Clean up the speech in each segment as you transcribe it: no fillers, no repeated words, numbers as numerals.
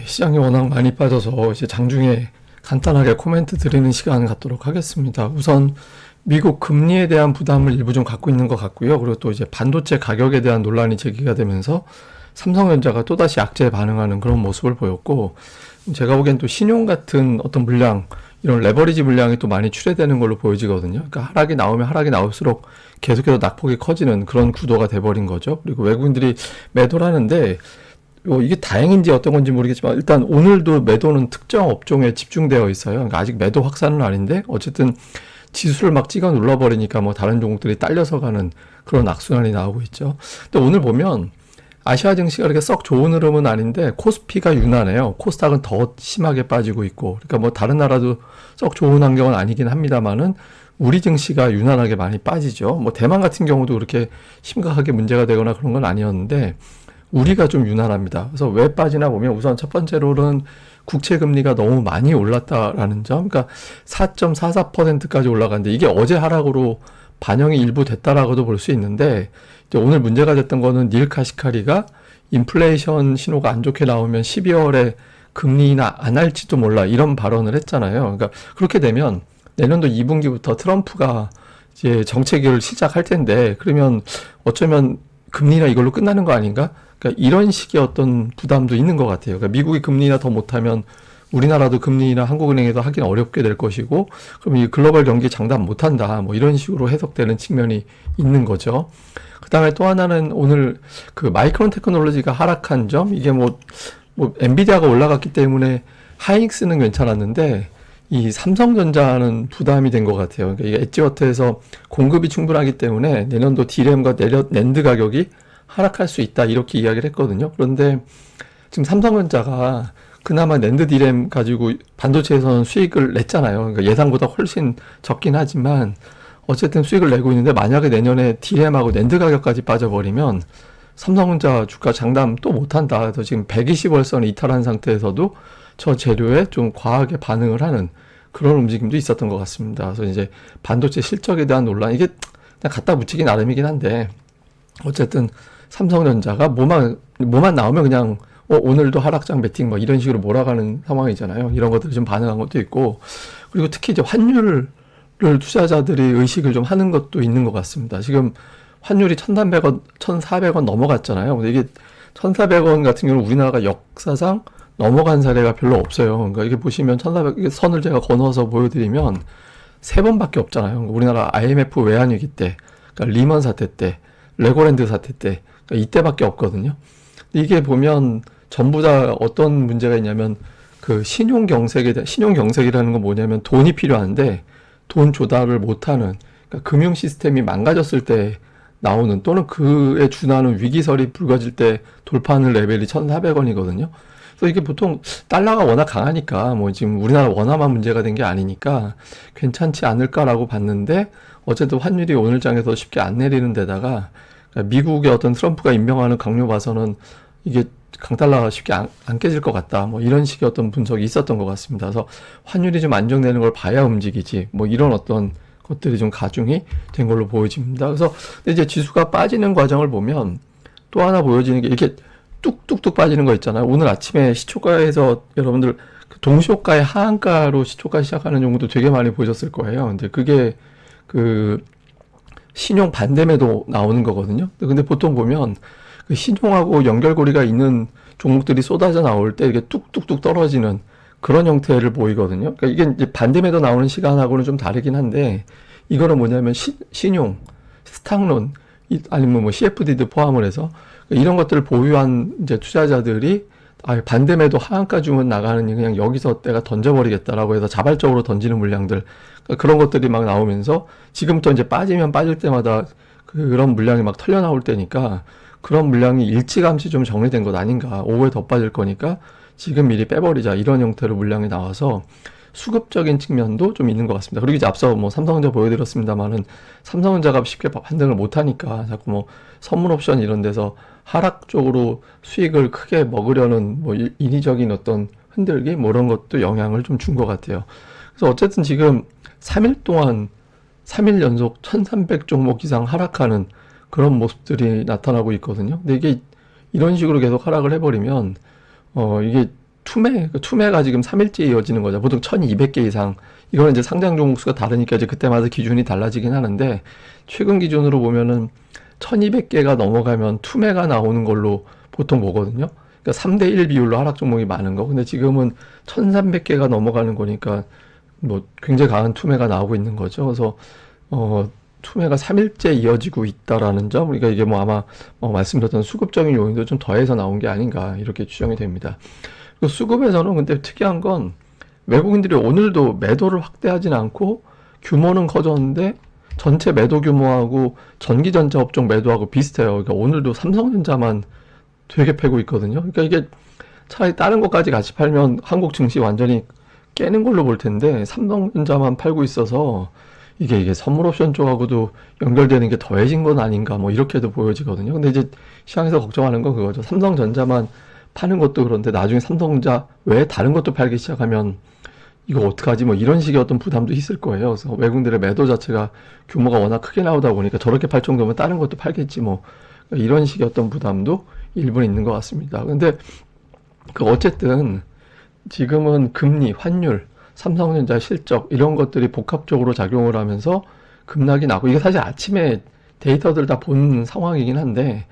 시장이 워낙 많이 빠져서 이제 장중에 간단하게 코멘트 드리는 시간 갖도록 하겠습니다. 우선 미국 금리에 대한 부담을 일부 좀 갖고 있는 것 같고요. 그리고 또 이제 반도체 가격에 대한 논란이 제기가 되면서 삼성전자가 또다시 악재에 반응하는 그런 모습을 보였고, 제가 보기엔 또 신용 같은 어떤 물량, 이런 레버리지 물량이 또 많이 출회되는 걸로 보여지거든요. 그러니까 하락이 나오면 하락이 나올수록 계속해서 낙폭이 커지는 그런 구도가 돼버린 거죠. 그리고 외국인들이 매도를 하는데, 이게 다행인지 어떤 건지 모르겠지만 일단 오늘도 매도는 특정 업종에 집중되어 있어요. 그러니까 아직 매도 확산은 아닌데 어쨌든 지수를 막 찍어 눌러버리니까 뭐 다른 종목들이 딸려서 가는 그런 악순환이 나오고 있죠. 근데 오늘 보면 아시아 증시가 그렇게 썩 좋은 흐름은 아닌데 코스피가 유난해요. 코스닥은 더 심하게 빠지고 있고, 그러니까 뭐 다른 나라도 썩 좋은 환경은 아니긴 합니다만은 우리 증시가 유난하게 많이 빠지죠. 뭐 대만 같은 경우도 그렇게 심각하게 문제가 되거나 그런 건 아니었는데 우리가 좀 유난합니다. 그래서 왜 빠지나 보면 우선 첫 번째로는 국채 금리가 너무 많이 올랐다라는 점, 그러니까 4.44%까지 올라갔는데 이게 어제 하락으로 반영이 일부 됐다라고도 볼 수 있는데, 이제 오늘 문제가 됐던 거는 닐 카시카리가 인플레이션 신호가 안 좋게 나오면 12월에 금리 인하 안 할지도 몰라 이런 발언을 했잖아요. 그러니까 그렇게 되면 내년도 2분기부터 트럼프가 이제 정책을 시작할 텐데, 그러면 어쩌면 금리 인하 이걸로 끝나는 거 아닌가? 그러니까 이런 식의 어떤 부담도 있는 것 같아요. 그러니까 미국이 금리 인하 더 못하면 우리나라도 금리 인하 한국은행에서 하긴 어렵게 될 것이고, 그럼 이 글로벌 경기 장담 못한다, 뭐 이런 식으로 해석되는 측면이 있는 거죠. 그 다음에 또 하나는 오늘 그 마이크론 테크놀로지가 하락한 점, 이게 뭐 엔비디아가 올라갔기 때문에 하이닉스는 괜찮았는데 이 삼성전자는 부담이 된 것 같아요. 그러니까 이게 엣지워터에서 공급이 충분하기 때문에 내년도 D램과 낸드 가격이 하락할 수 있다 이렇게 이야기를 했거든요. 그런데 지금 삼성전자가 그나마 낸드 D램 가지고 반도체에서는 수익을 냈잖아요. 그러니까 예상보다 훨씬 적긴 하지만 어쨌든 수익을 내고 있는데, 만약에 내년에 D램하고 낸드 가격까지 빠져버리면 삼성전자 주가 장담 또 못한다. 그래서 지금 120월선을 이탈한 상태에서도 저 재료에 좀 과하게 반응을 하는 그런 움직임도 있었던 것 같습니다. 그래서 이제 반도체 실적에 대한 논란, 이게 그냥 갖다 붙이기 나름이긴 한데 어쨌든 삼성전자가 뭐만 나오면 그냥 오늘도 하락장 배팅 뭐 이런 식으로 몰아가는 상황이잖아요. 이런 것들이 좀 반응한 것도 있고, 그리고 특히 이제 환율을 투자자들이 의식을 좀 하는 것도 있는 것 같습니다. 지금 환율이 1,300원, 1,400원 넘어갔잖아요. 근데 이게 1,400원 같은 경우는 우리나라가 역사상 넘어간 사례가 별로 없어요. 그러니까 이게 보시면 1,400 선을 제가 건너서 보여드리면 세 번밖에 없잖아요. 우리나라 IMF 외환위기 때, 그러니까 리먼 사태 때, 레고랜드 사태 때, 그러니까 이때밖에 없거든요. 이게 보면 전부 다 어떤 문제가 있냐면 그 신용경색이라는 건 뭐냐면 돈이 필요한데 돈 조달을 못하는, 그러니까 금융 시스템이 망가졌을 때 나오는, 또는 그에 준하는 위기설이 불거질 때 돌파하는 레벨이 1,400원이거든요. 그래서 이게 보통 달러가 워낙 강하니까 뭐 지금 우리나라 원화만 문제가 된 게 아니니까 괜찮지 않을까라고 봤는데, 어쨌든 환율이 오늘 장에서 쉽게 안 내리는 데다가 그러니까 미국의 어떤 트럼프가 임명하는 강요 봐서는 이게 강달러가 쉽게 안 깨질 것 같다, 뭐 이런 식의 어떤 분석이 있었던 것 같습니다. 그래서 환율이 좀 안정되는 걸 봐야 움직이지, 뭐 이런 어떤 것들이 좀 가중이 된 걸로 보여집니다. 그래서 근데 이제 지수가 빠지는 과정을 보면 또 하나 보여지는 게 이렇게 뚝뚝뚝 빠지는 거 있잖아요. 오늘 아침에 시초가에서 여러분들 그 동시호가의 하한가로 시초가 시작하는 종목도 되게 많이 보셨을 거예요. 근데 그게 그 신용 반대매도 나오는 거거든요. 근데 보통 보면 그 신용하고 연결고리가 있는 종목들이 쏟아져 나올 때 이게 뚝뚝뚝 떨어지는 그런 형태를 보이거든요. 그러니까 이게 이제 반대매도 나오는 시간하고는 좀 다르긴 한데, 이거는 뭐냐면 신용, 스탁론, 아니면 뭐 CFD도 포함을 해서 이런 것들을 보유한 이제 투자자들이 반대매도 하한가 주면 나가는, 그냥 여기서 내가 던져버리겠다라고 해서 자발적으로 던지는 물량들, 그러니까 그런 것들이 막 나오면서 지금부터 이제 빠지면 빠질 때마다 그런 물량이 막 털려 나올 때니까 그런 물량이 일찌감치 좀 정리된 것 아닌가, 오후에 더 빠질 거니까 지금 미리 빼버리자, 이런 형태로 물량이 나와서 수급적인 측면도 좀 있는 것 같습니다. 그리고 이제 앞서 뭐 삼성전자 보여드렸습니다만은 삼성전자가 쉽게 반등을 못하니까 자꾸 뭐 선물 옵션 이런 데서 하락 쪽으로 수익을 크게 먹으려는 뭐 인위적인 어떤 흔들기, 뭐 이런 것도 영향을 좀 준 것 같아요. 그래서 어쨌든 지금 3일 동안 3일 연속 1,300 종목 이상 하락하는 그런 모습들이 나타나고 있거든요. 근데 이게 이런 식으로 계속 하락을 해버리면 이게 투매가 지금 3일째 이어지는 거죠. 보통 1200개 이상. 이거는 이제 상장 종목수가 다르니까 이제 그때마다 기준이 달라지긴 하는데, 최근 기준으로 보면은 1200개가 넘어가면 투매가 나오는 걸로 보통 보거든요. 그러니까 3대1 비율로 하락 종목이 많은 거. 근데 지금은 1300개가 넘어가는 거니까 뭐 굉장히 강한 투매가 나오고 있는 거죠. 그래서 투매가 3일째 이어지고 있다라는 점, 그러니까 이게 뭐 아마 말씀드렸던 수급적인 요인도 좀 더해서 나온 게 아닌가 이렇게 추정이 됩니다. 그 수급에서는 근데 특이한 건 외국인들이 오늘도 매도를 확대하진 않고 규모는 커졌는데 전체 매도 규모하고 전기전자 업종 매도하고 비슷해요. 그러니까 오늘도 삼성전자만 되게 패고 있거든요. 그러니까 이게 차라리 다른 것까지 같이 팔면 한국 증시 완전히 깨는 걸로 볼 텐데 삼성전자만 팔고 있어서 이게 선물 옵션 쪽하고도 연결되는 게 더해진 건 아닌가 뭐 이렇게도 보여지거든요. 근데 이제 시장에서 걱정하는 건 그거죠. 삼성전자만 파는 것도 그런데 나중에 삼성전자 외에 다른 것도 팔기 시작하면 이거 어떡하지 뭐 이런 식의 어떤 부담도 있을 거예요. 그래서 외국인들의 매도 자체가 규모가 워낙 크게 나오다 보니까 저렇게 팔 정도면 다른 것도 팔겠지 뭐 이런 식의 어떤 부담도 일부는 있는 것 같습니다. 근데 어쨌든 지금은 금리, 환율, 삼성전자 실적 이런 것들이 복합적으로 작용을 하면서 급락이 나고, 이게 사실 아침에 데이터들 다 본 상황이긴 한데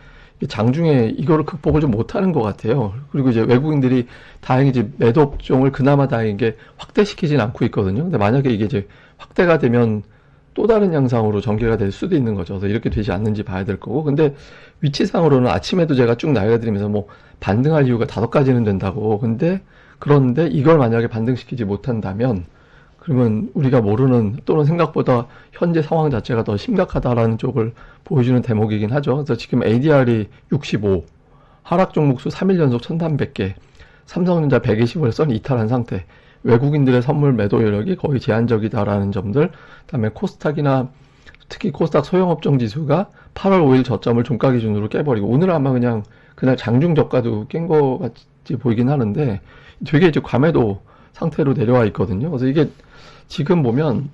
장중에 이거를 극복을 좀 못하는 것 같아요. 그리고 이제 외국인들이 다행히 이제 매도 업종을 그나마 다행히 확대시키진 않고 있거든요. 근데 만약에 이게 이제 확대가 되면 또 다른 양상으로 전개가 될 수도 있는 거죠. 그래서 이렇게 되지 않는지 봐야 될 거고. 근데 위치상으로는 아침에도 제가 쭉 나열해드리면서 뭐 반등할 이유가 5가지는 된다고. 그런데 이걸 만약에 반등시키지 못한다면 그러면 우리가 모르는 또는 생각보다 현재 상황 자체가 더 심각하다라는 쪽을 보여주는 대목이긴 하죠. 그래서 지금 ADR이 65, 하락 종목수 3일 연속 1300개, 삼성전자 120을 선 이탈한 상태, 외국인들의 선물 매도 여력이 거의 제한적이다라는 점들, 그다음에 코스닥이나 특히 코스닥 소형업종 지수가 8월 5일 저점을 종가 기준으로 깨버리고, 오늘 아마 그날 장중 저가도 깬 것 같이 보이긴 하는데 되게 이제 과매도 상태로 내려와 있거든요. 그래서 이게 지금 보면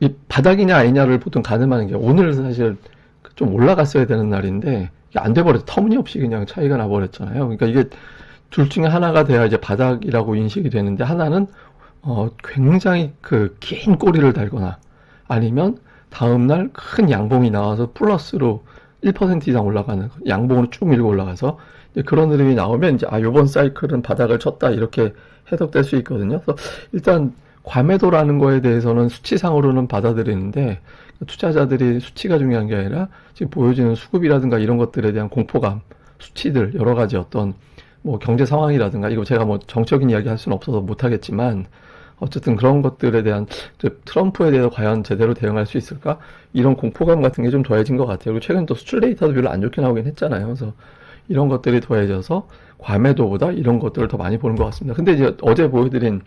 이 바닥이냐 아니냐를 보통 가늠하는 게, 오늘 사실 좀 올라갔어야 되는 날인데 이게 안 돼버려서 터무니없이 그냥 차이가 나버렸잖아요. 그러니까 이게 둘 중에 하나가 돼야 이제 바닥이라고 인식이 되는데, 하나는 굉장히 긴 꼬리를 달거나 아니면 다음날 큰 양봉이 나와서 플러스로 1% 이상 올라가는, 양봉으로 쭉 밀고 올라가서 그런 흐름이 나오면 이제 요번 사이클은 바닥을 쳤다 이렇게 해석될 수 있거든요. 그래서 일단 과매도라는 거에 대해서는 수치상으로는 받아들이는데, 투자자들이 수치가 중요한 게 아니라 지금 보여지는 수급이라든가 이런 것들에 대한 공포감, 수치들, 여러 가지 어떤 뭐 경제 상황이라든가, 이거 제가 뭐 정적인 이야기 할 수는 없어서 못하겠지만 어쨌든 그런 것들에 대한, 트럼프에 대해서 과연 제대로 대응할 수 있을까? 이런 공포감 같은 게 좀 더해진 것 같아요. 그리고 최근 또 수출 데이터도 별로 안 좋게 나오긴 했잖아요. 그래서 이런 것들이 더해져서 과매도보다 이런 것들을 더 많이 보는 것 같습니다. 근데 이제 어제 보여드린,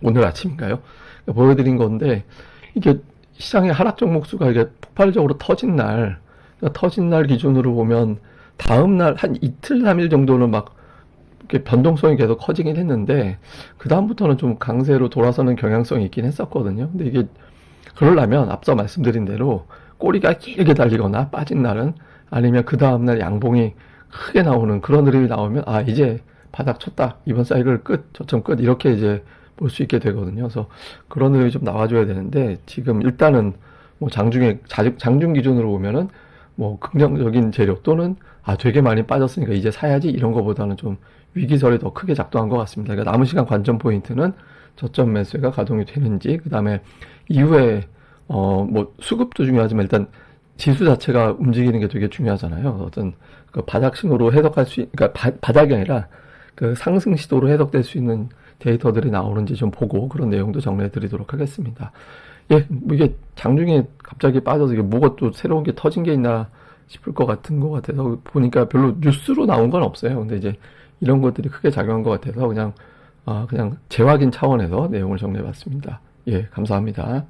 오늘 아침인가요? 보여드린 건데, 이게 시장의 하락 종목수가 이게 폭발적으로 터진 날, 그러니까 터진 날 기준으로 보면 다음날 한 이틀, 3일 정도는 막 이렇게 변동성이 계속 커지긴 했는데, 그다음부터는 좀 강세로 돌아서는 경향성이 있긴 했었거든요. 근데 이게 그러려면 앞서 말씀드린 대로 꼬리가 길게 달리거나 빠진 날은, 아니면 그 다음날 양봉이 크게 나오는 그런 흐름이 나오면 이제 바닥 쳤다, 이번 사이클 끝, 저점 끝, 이렇게 이제 볼 수 있게 되거든요. 그래서 그런 흐름이 좀 나와줘야 되는데, 지금 일단은 뭐 장중 기준으로 보면은 뭐 긍정적인 재료 또는 되게 많이 빠졌으니까 이제 사야지 이런 거보다는 좀 위기설이 더 크게 작동한 것 같습니다. 그러니까 남은 시간 관전 포인트는 저점 매수가 가동이 되는지, 그 다음에 이후에 뭐 수급도 중요하지만 일단 지수 자체가 움직이는 게 되게 중요하잖아요. 어떤 바닥 신호로 해석할 수, 그러니까 바닥이 아니라 상승 시도로 해석될 수 있는 데이터들이 나오는지 좀 보고 그런 내용도 정리해 드리도록 하겠습니다. 예, 뭐 이게 장중에 갑자기 빠져서 이게 뭐가 또 새로운 게 터진 게 있나 싶을 것 같아서 보니까 별로 뉴스로 나온 건 없어요. 근데 이제 이런 것들이 크게 작용한 것 같아서 그냥 재확인 차원에서 내용을 정리해 봤습니다. 예, 감사합니다.